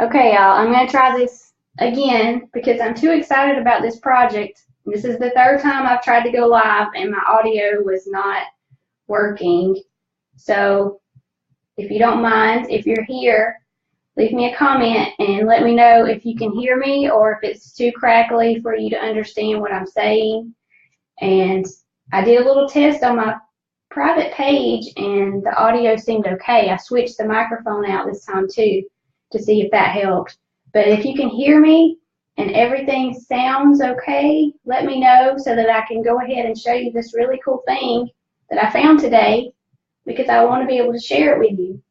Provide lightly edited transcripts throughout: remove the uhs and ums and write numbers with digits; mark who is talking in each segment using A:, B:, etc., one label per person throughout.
A: Okay, y'all, I'm going to try this again because I'm too excited about this project. This is the third time I've tried to go live and my audio was not working. So if you don't mind, if you're here, leave me a comment and let me know if you can hear me or if it's too crackly for you to understand what I'm saying. And I did a little test on my private page and the audio seemed okay. I switched the microphone out this time too to see if that helped. But if you can hear me and everything sounds okay, let me know so that I can go ahead and show you this really cool thing that I found today because I want to be able to share it with you.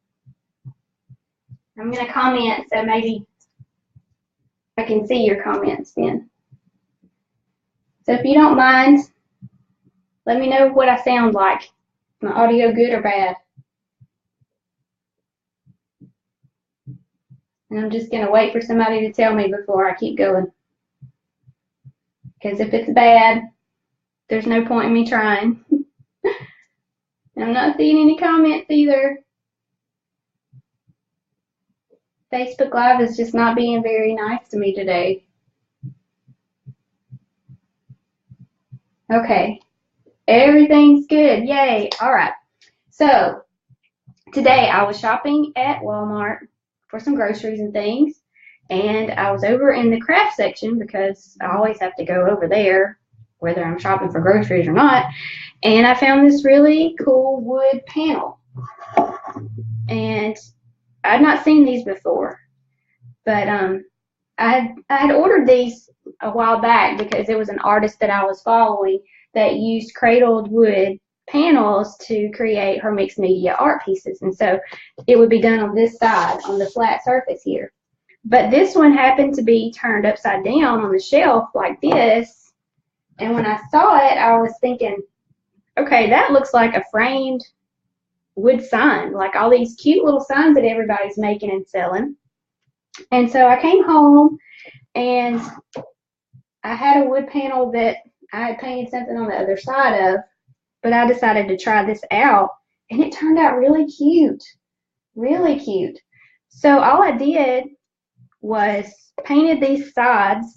A: I'm going to comment so maybe I can see your comments then. So if you don't mind, let me know what I sound like. My audio good or bad? And I'm just going to wait for somebody to tell me before I keep going. Because if it's bad, there's no point in me trying. I'm not seeing any comments either. Facebook Live is just not being very nice to me today. Okay. Everything's good. Yay. All right. So today I was shopping at Walmart for some groceries and things. And I was over in the craft section because I always have to go over there whether I'm shopping for groceries or not. And I found this really cool wood panel. And I'd not seen these before. But I had ordered these a while back because it was an artist that I was following that used cradled wood panels to create her mixed media art pieces. And so it would be done on this side, on the flat surface here. But this one happened to be turned upside down on the shelf like this. And when I saw it, I was thinking, okay, that looks like a framed wood sign, like all these cute little signs that everybody's making and selling. And so I came home and I had a wood panel that I had painted something on the other side of, but I decided to try this out and it turned out really cute, really cute. So all I did was painted these sides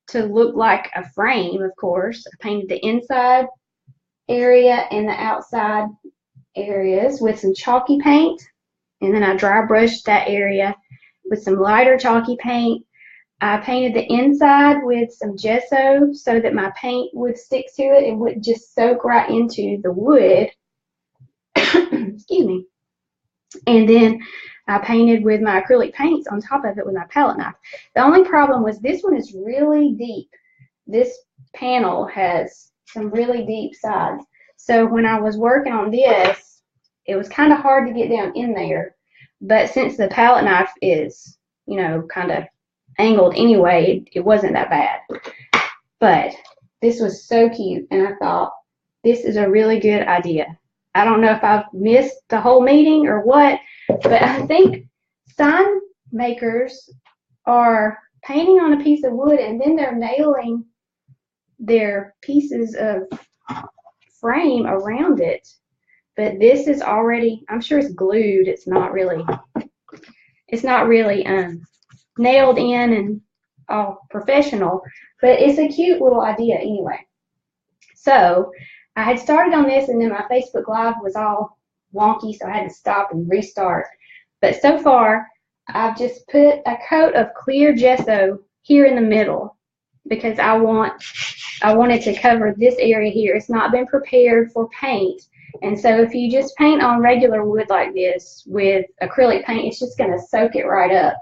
A: to look like a frame, of course. I painted the inside area and the outside areas with some chalky paint, and then I dry brushed that area with some lighter chalky paint. I painted the inside with some gesso so that my paint would stick to it and would just soak right into the wood. Excuse me. And then I painted with my acrylic paints on top of it with my palette knife. The only problem was this one is really deep. This panel has some really deep sides. So when I was working on this, it was kind of hard to get down in there. But since the palette knife is, you know, kind of angled anyway, it wasn't that bad. But this was so cute, and I thought, this is a really good idea. I don't know if I've missed the whole meeting or what, but I think sign makers are painting on a piece of wood and then they're nailing their pieces of frame around it. But this is already, I'm sure it's glued. It's not really nailed in and all professional, but it's a cute little idea anyway. So I had started on this and then my Facebook Live was all wonky, so I had to stop and restart. But so far, I've just put a coat of clear gesso here in the middle because I wanted to cover this area here. It's not been prepared for paint. And so if you just paint on regular wood like this with acrylic paint, it's just going to soak it right up.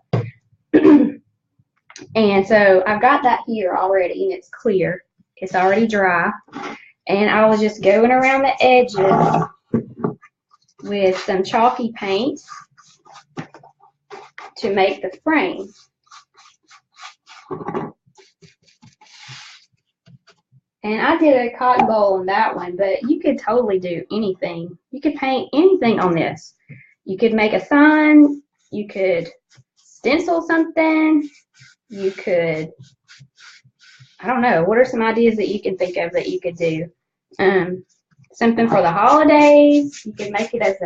A: And so I've got that here already, and it's clear. It's already dry. And I was just going around the edges with some chalky paint to make the frame. And I did a cotton ball on that one, but you could totally do anything. You could paint anything on this. You could make a sign. You could stencil something. You could, I don't know, what are some ideas that you can think of that you could do? something for the holidays. You could make it as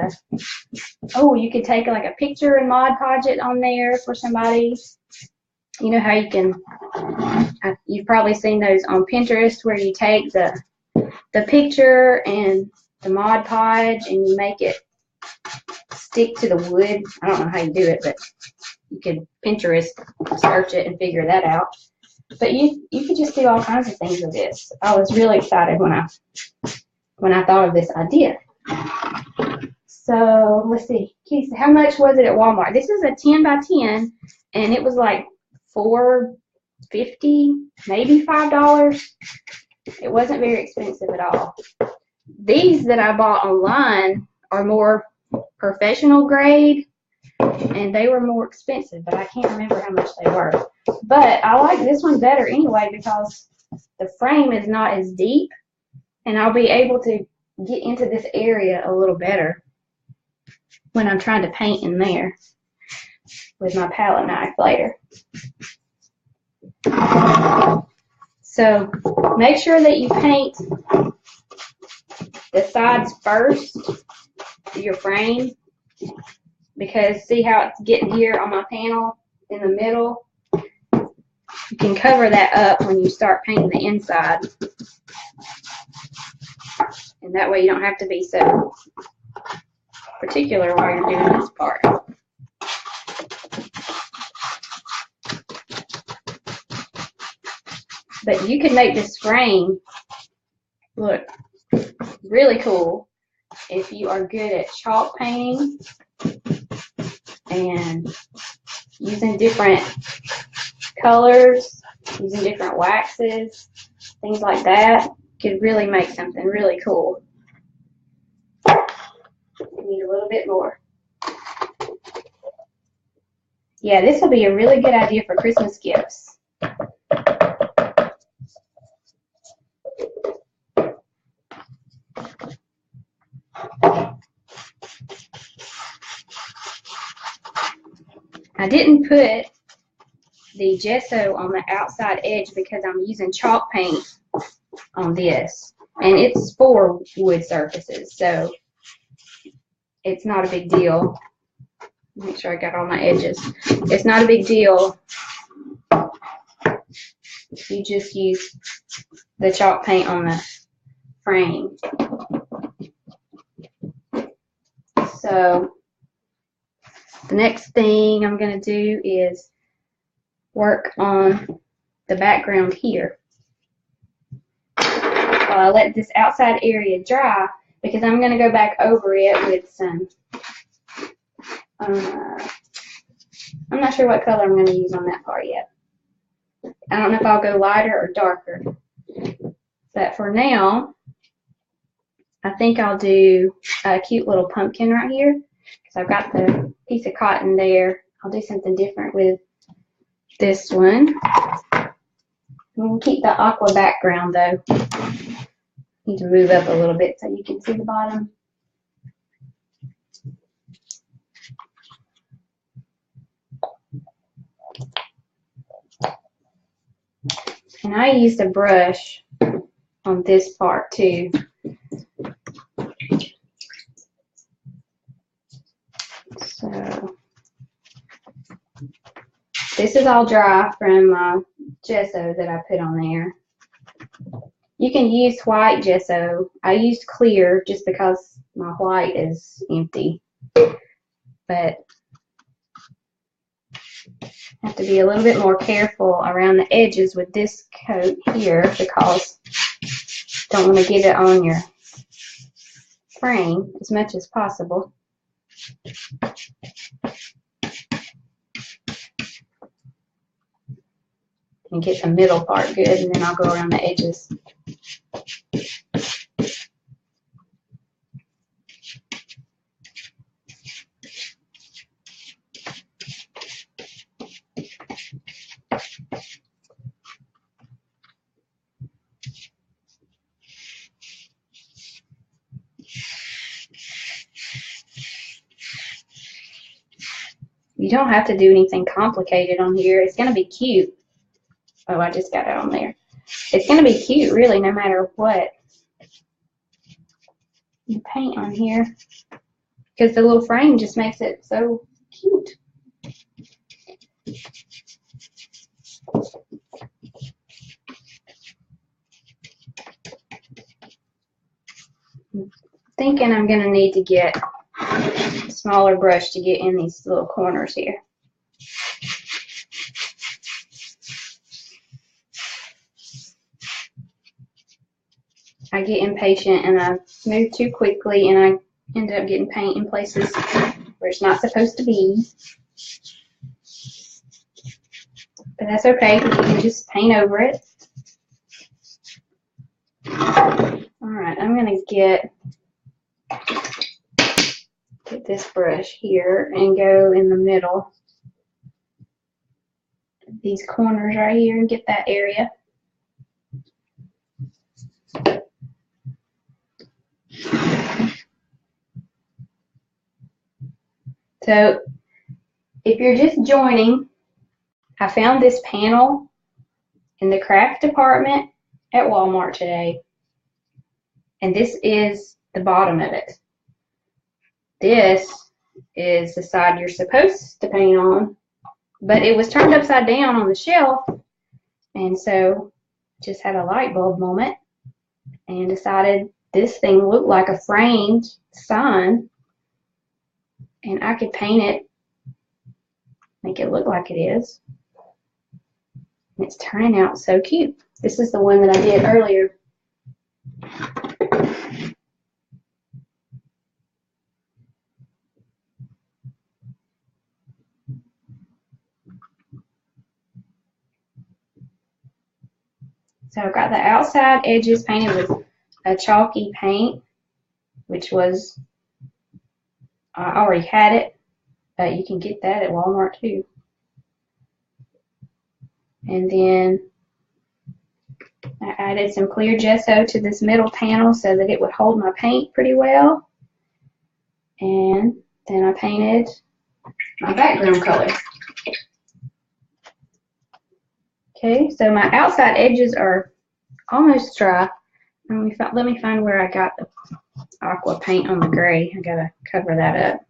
A: you could take like a picture and Mod Podge it on there for somebody. You know how you can, you've probably seen those on Pinterest where you take the picture and the Mod Podge and you make it stick to the wood. I don't know how you do it, but you could Pinterest search it and figure that out. But you could just do all kinds of things with this. I was really excited when I thought of this idea. So let's see, Keith, how much was it at Walmart? This is a 10 by 10, and it was like $4.50, maybe $5. It wasn't very expensive at all. These that I bought online are more professional grade, and they were more expensive, but I can't remember how much they were. But I like this one better anyway because the frame is not as deep, and I'll be able to get into this area a little better when I'm trying to paint in there with my palette knife later. So make sure that you paint the sides first of your frame, because see how it's getting here on my panel in the middle? You can cover that up when you start painting the inside. And that way you don't have to be so particular while you're doing this part. But you can make this frame look really cool if you are good at chalk painting and using different colors, using different waxes, things like that. Could really make something really cool. Need a little bit more. Yeah, this will be a really good idea for Christmas gifts. I didn't put the gesso on the outside edge because I'm using chalk paint on this, and it's for wood surfaces, so it's not a big deal. Make sure I got all my edges. It's not a big deal if you just use the chalk paint on the frame. So the next thing I'm going to do is work on the background here. I'll let this outside area dry because I'm going to go back over it with some, I'm not sure what color I'm going to use on that part yet. I don't know if I'll go lighter or darker. But for now, I think I'll do a cute little pumpkin right here because I've got the piece of cotton there. I'll do something different with this one. We'll keep the aqua background though. Need to move up a little bit so you can see the bottom. And I used a brush on this part too. So this is all dry from gesso that I put on there. You can use white gesso. I used clear just because my white is empty. But have to be a little bit more careful around the edges with this coat here because don't want to get it on your frame as much as possible. And get the middle part good, and then I'll go around the edges. You don't have to do anything complicated on here. It's going to be cute. Oh, I just got it on there. It's going to be cute, really, no matter what. the paint on here because the little frame just makes it so cute. Thinking I'm going to need to get a smaller brush to get in these little corners here. I get impatient and I move too quickly and I end up getting paint in places where it's not supposed to be. But that's okay because you can just paint over it. Alright, I'm going to get this brush here and go in the middle of these corners right here and get that area. So if you're just joining, I found this panel in the craft department at Walmart today, and this is the bottom of it. This is the side you're supposed to paint on, but it was turned upside down on the shelf, and so just had a light bulb moment and decided this thing looked like a framed sign and I could paint it, make it look like it is. And it's turning out so cute. This is the one that I did earlier. So I've got the outside edges painted with a chalky paint, which was, I already had it, but you can get that at Walmart too. And then I added some clear gesso to this middle panel so that it would hold my paint pretty well. And then I painted my background color. Okay, so my outside edges are almost dry. Let me find where I got the aqua paint on the gray. I gotta cover that up.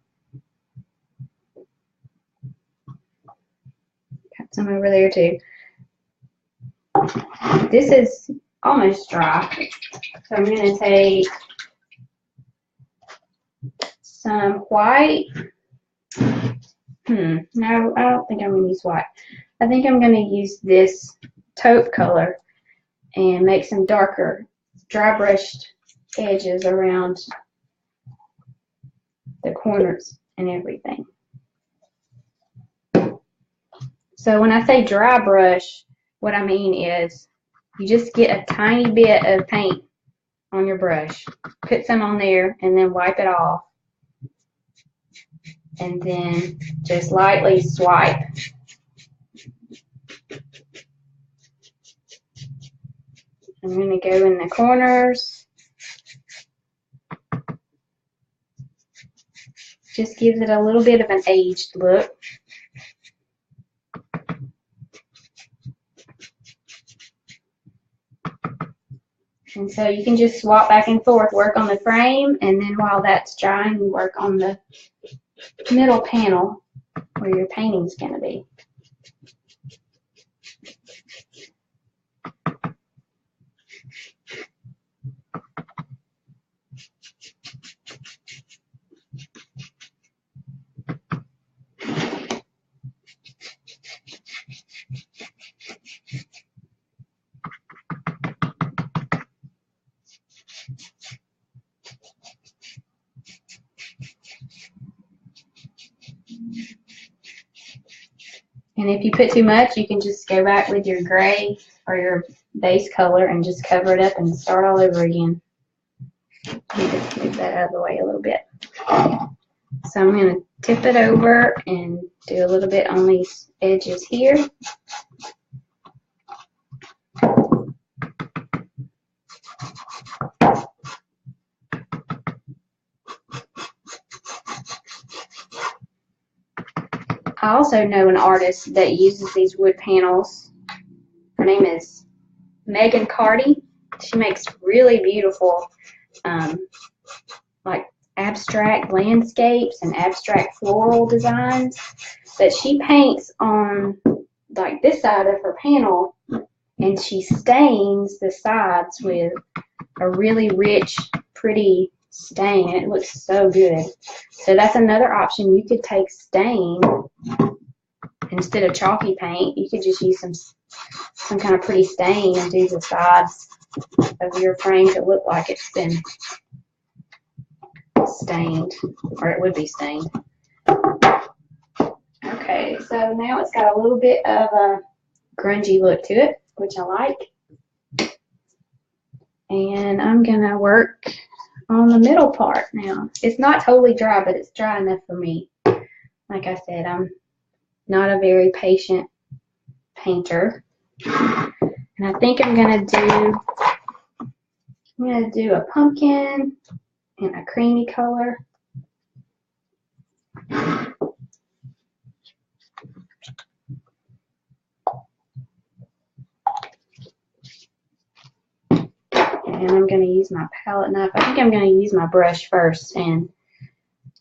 A: Got some over there too. This is almost dry, so I'm gonna take some white. No, I don't think I'm gonna use white. I think I'm gonna use this taupe color and make some darker dry brushed edges around the corners and everything. So when I say dry brush, what I mean is you just get a tiny bit of paint on your brush, put some on there, and then wipe it off. And then just lightly swipe. I'm going to go in the corners. Just gives it a little bit of an aged look. And so you can just swap back and forth, work on the frame, and then while that's drying, you work on the middle panel where your painting's going to be. And if you put too much, you can just go back with your gray or your base color and just cover it up and start all over again. Let me just move that out of the way a little bit. So I'm going to tip it over and do a little bit on these edges here. I also know an artist that uses these wood panels. Her name is Megan Carty. She makes really beautiful like abstract landscapes and abstract floral designs, but she paints on like this side of her panel, and she stains the sides with a really rich, pretty stain. It looks so good. So that's another option. You could take stain instead of chalky paint. You could just use some kind of pretty stain and do the sides of your frame to look like it's been stained, or it would be stained. Okay, so now it's got a little bit of a grungy look to it, which I like. And I'm gonna work on the middle part now. It's not totally dry, but it's dry enough for me. Like I said, I'm not a very patient painter. And I think I'm gonna do a pumpkin and a creamy color. And I'm going to use my palette knife. I think I'm going to use my brush first and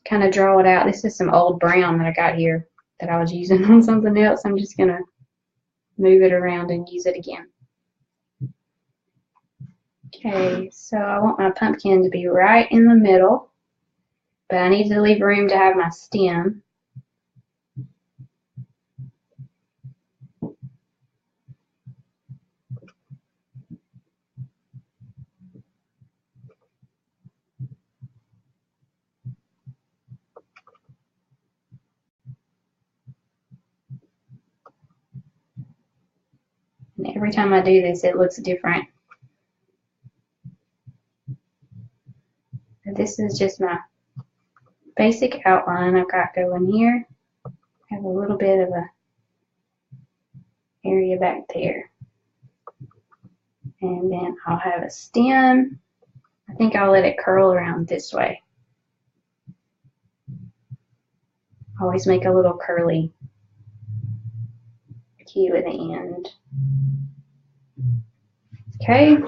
A: kind of draw it out. This is some old brown that I got here that I was using on something else. I'm just going to move it around and use it again. Okay, so I want my pumpkin to be right in the middle, but I need to leave room to have my stem. And every time I do this, it looks different. This is just my basic outline I've got going here. I have a little bit of a area back there. And then I'll have a stem. I think I'll let it curl around this way. Always make a little curly cue at the end. Okay.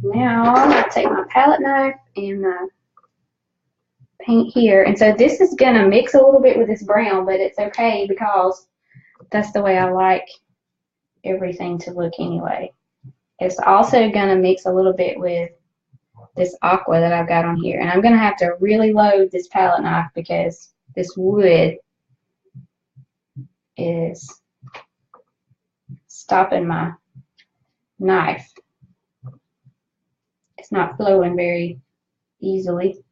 A: Now I'll take my palette knife and my paint here. And so this is going to mix a little bit with this brown, but it's okay because that's the way I like everything to look anyway. It's also going to mix a little bit with this aqua that I've got on here. And I'm going to have to really load this palette knife because this wood is stopping my knife. It's not flowing very easily.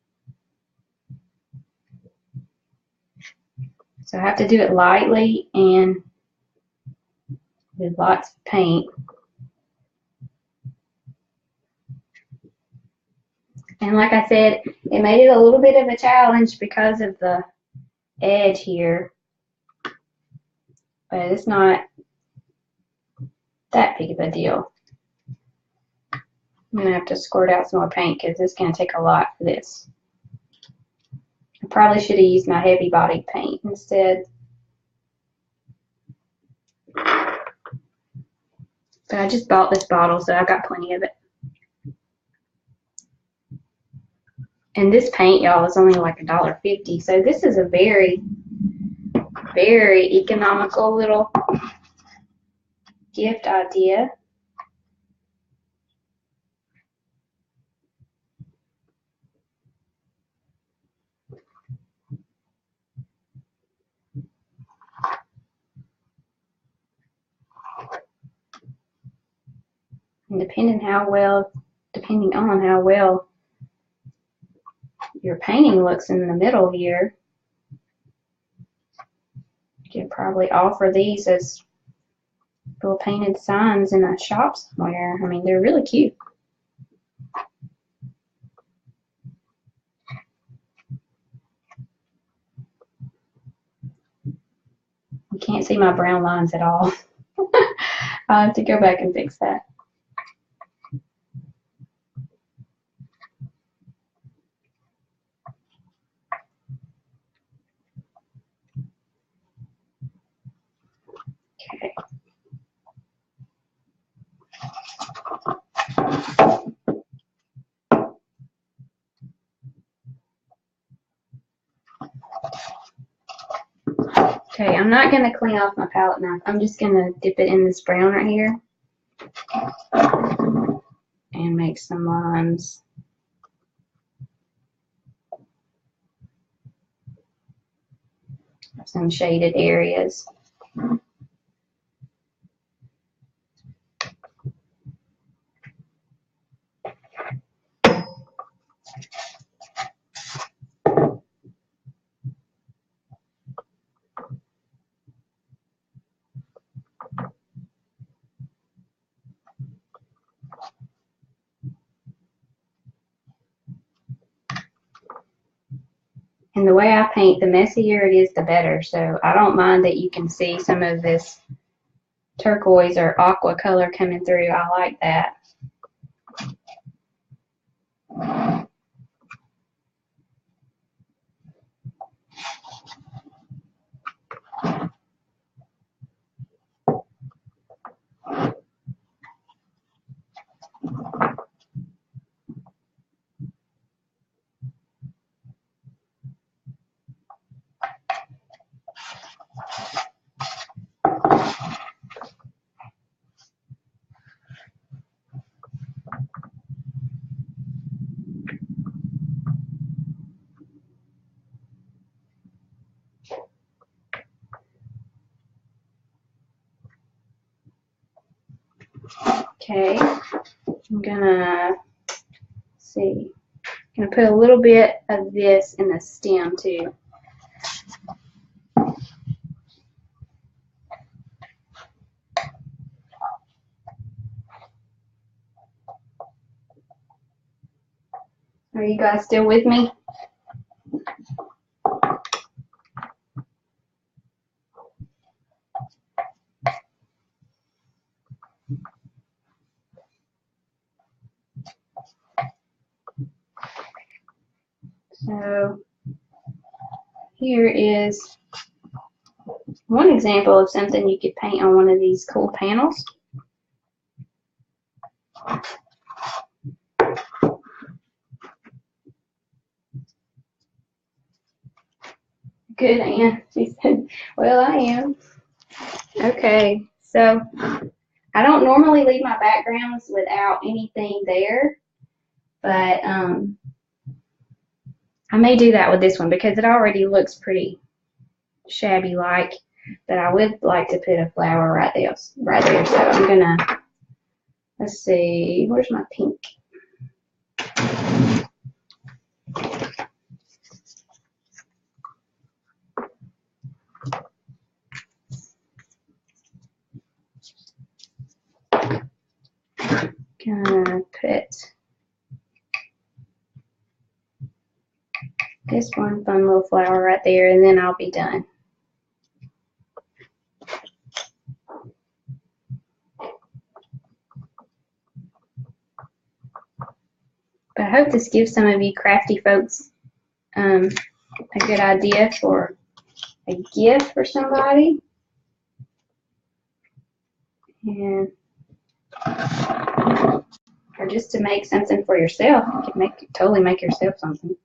A: So I have to do it lightly and with lots of paint. And like I said, it made it a little bit of a challenge because of the edge here. But it's not that big of a deal. I'm going to have to squirt out some more paint because it's going to take a lot for this. I probably should have used my heavy body paint instead. But I just bought this bottle, so I've got plenty of it. And this paint, y'all, is only like $1.50. So this is a very, very economical little gift idea. And depending on how well your painting looks in the middle here, you could probably offer these as little painted signs in a shop somewhere. I mean, they're really cute. You can't see my brown lines at all. I'll have to go back and fix that. Okay. Okay, I'm not going to clean off my palette knife. I'm just going to dip it in this brown right here and make some lines. Some shaded areas. And the way I paint, the messier it is, the better. So I don't mind that you can see some of this turquoise or aqua color coming through. I like that. Okay, I'm gonna see. I'm gonna put a little bit of this in the stem too. Are you guys still with me? So here is one example of something you could paint on one of these cool panels. Good, Anne. She said, well, I am. Okay, so I don't normally leave my backgrounds without anything there, but I may do that with this one because it already looks pretty shabby like, but I would like to put a flower right there. So I'm gonna, let's see, where's my pink? Gonna put this one fun little flower right there, and then I'll be done. But I hope this gives some of you crafty folks a good idea for a gift for somebody. And or just to make something for yourself. You can totally make yourself something.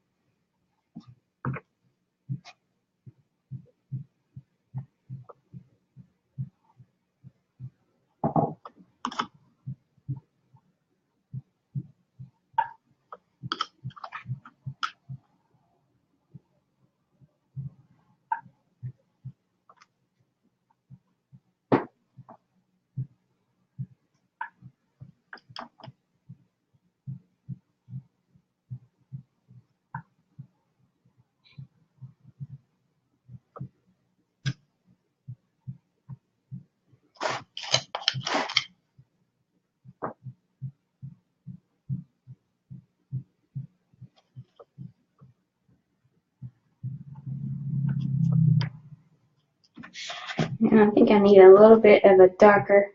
A: And I think I need a little bit of a darker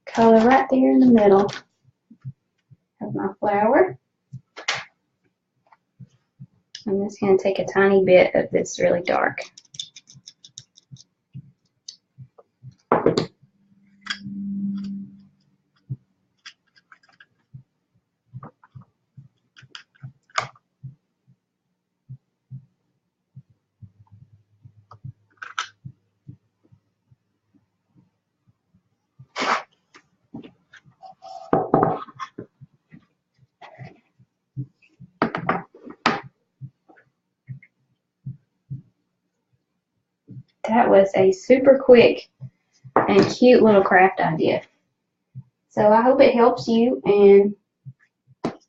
A: color right there in the middle of my flower. I'm just going to take a tiny bit of this really dark. that was a super quick and cute little craft idea. So I hope it helps you, and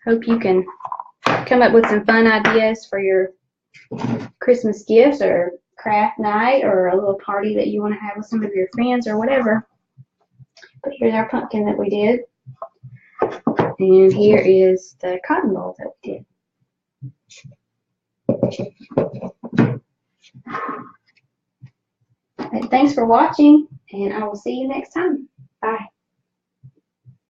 A: hope you can come up with some fun ideas for your Christmas gifts or craft night or a little party that you want to have with some of your friends or whatever. But here's our pumpkin that we did. And here is the cotton ball that we did. Thanks for watching, and I will see you next time. Bye.